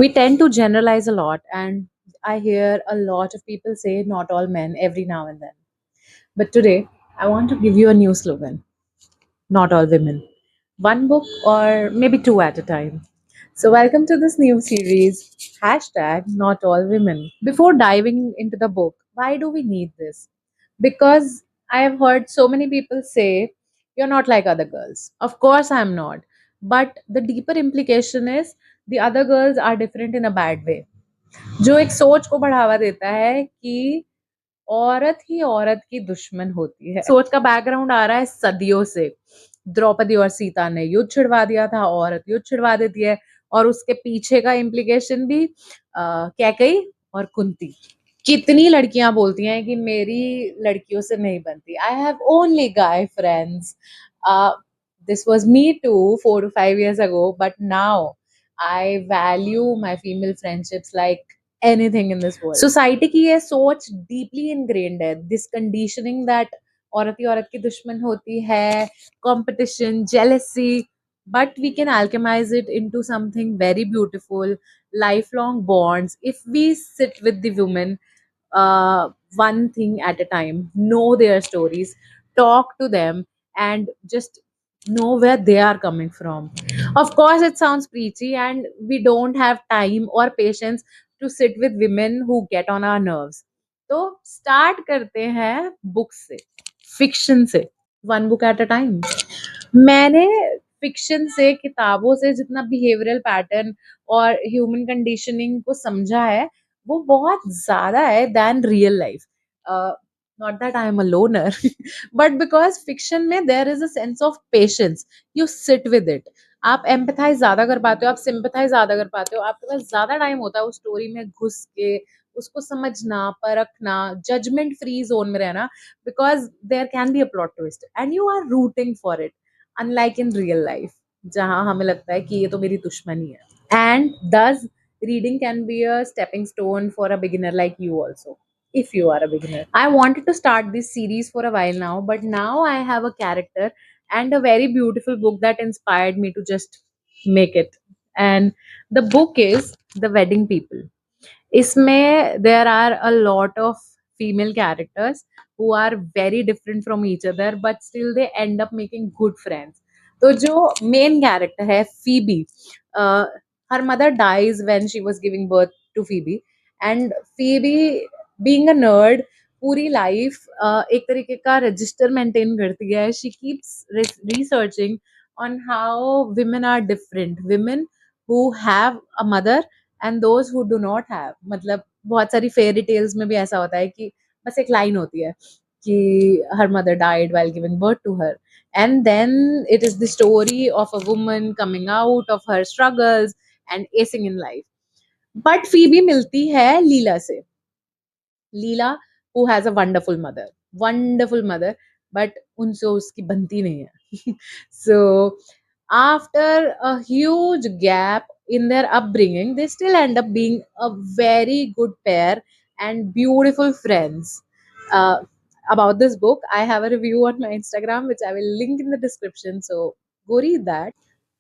We tend to generalize a lot, and I hear a lot of people say not all men every now and then. But today, I want to give you a new slogan: not all women. One book or maybe two at a time. So, welcome to this new series, hashtag not all women. Before diving into the book, why do we need this? Because I have heard so many people say, you're not like other girls. Of course, I'm not. But the deeper implication is the other girls are different in a bad way. जो एक सोच को बढ़ावा देता है कि औरत ही औरत की दुश्मन होती है। सोच का बैकग्राउंड आ रहा है सदियों से। द्रौपदी और सीता ने युद्ध छिड़वा दिया था, औरत युद्ध छिड़वा देती है, और उसके पीछे का इम्प्लीकेशन भी कैकेयी और कुंती। कितनी लड़कियां बोलती हैं कि मेरी लड़कियों से नहीं बनती, I have only guy friends. This was me too 4 to 5 years ago, but now I value my female friendships like anything in this world. Society की ये सोच डीपली इनग्रेन्ड है, दिस कंडीशनिंग दैट औरत ही औरत की दुश्मन होती है, competition, jealousy, but we can alchemize it into something very beautiful, lifelong bonds if we sit with the women one thing at a time, know their stories, talk to them, and just know where they are coming from. Of course, it sounds preachy, and we don't have time or patience to sit with women who get on our nerves. तो start करते हैं book से, fiction से, one book at a time. मैंने fiction से, किताबों से जितना बिहेवियरल पैटर्न और ह्यूमन कंडीशनिंग को समझा है, वो बहुत ज़्यादा है than real life. Not that I am a loner, but because fiction में there is a sense of patience, you sit with it. आप एम्पथाइज ज़्यादा कर पाते हो, आप सिंपथाइज ज़्यादा कर पाते हो, आपके पास ज़्यादा टाइम होता है उस स्टोरी में घुस के उसको समझना, परखना, जजमेंट फ्री जोन में रहना, because there can be a plot twist and you are rooting for it, unlike in real life जहाँ हमें लगता है कि ये तो मेरी दुश्मनी है। एंड दस reading can be a stepping stone for a beginner like you also, if you are a beginner. I wanted to start this series for a while now, but now I have a character and a very beautiful book that inspired me to just make it. And the book is The Wedding People. इसमें there are a lot of female characters who are very different from each other, but still they end up making good friends. तो जो main character है Phoebe, uh, her mother dies when she was giving birth to Phoebe, and Phoebe being a nerd पूरी life एक तरीके का register maintain करती है. She keeps researching on how women are different, women who have a mother and those who do not have. मतलब बहुत सारी fairy tales में भी ऐसा होता है कि बस एक लाइन होती है कि her mother died while giving birth to her, and then it is the story of a woman coming out of her struggles and acing in life. But Phoebe मिलती है लीला से. लीला who has a wonderful mother, but उनसे उसकी बनती नहीं है. So after a huge gap in their upbringing, they still end up being a very good pair and beautiful friends. uh, about this book, I have a review on my Instagram which I will link in the description, so go read that.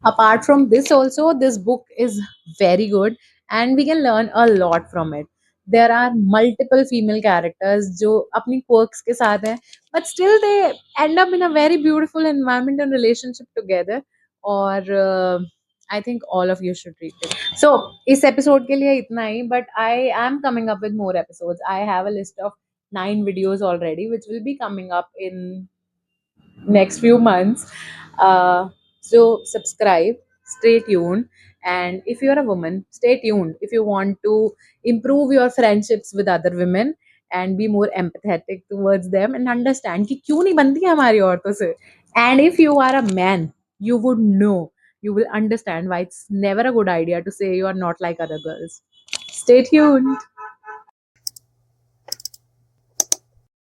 Apart from this also, this book is very good and we can learn a lot from it. There are multiple female characters जो अपनी quirks के साथ हैं, but still they end up in a very beautiful environment and relationship together. और I think all of you should read it. So इस episode के लिए इतना ही, but I am coming up with more episodes. I have a list of 9 videos already which will be coming up in next few months. So subscribe, stay tuned, and if you're a woman, stay tuned if you want to improve your friendships with other women and be more empathetic towards them and understand कि क्यों नहीं बनती है हमारी औरतों से. And if you are a man, you would know, you will understand why it's never a good idea to say you are not like other girls. Stay tuned.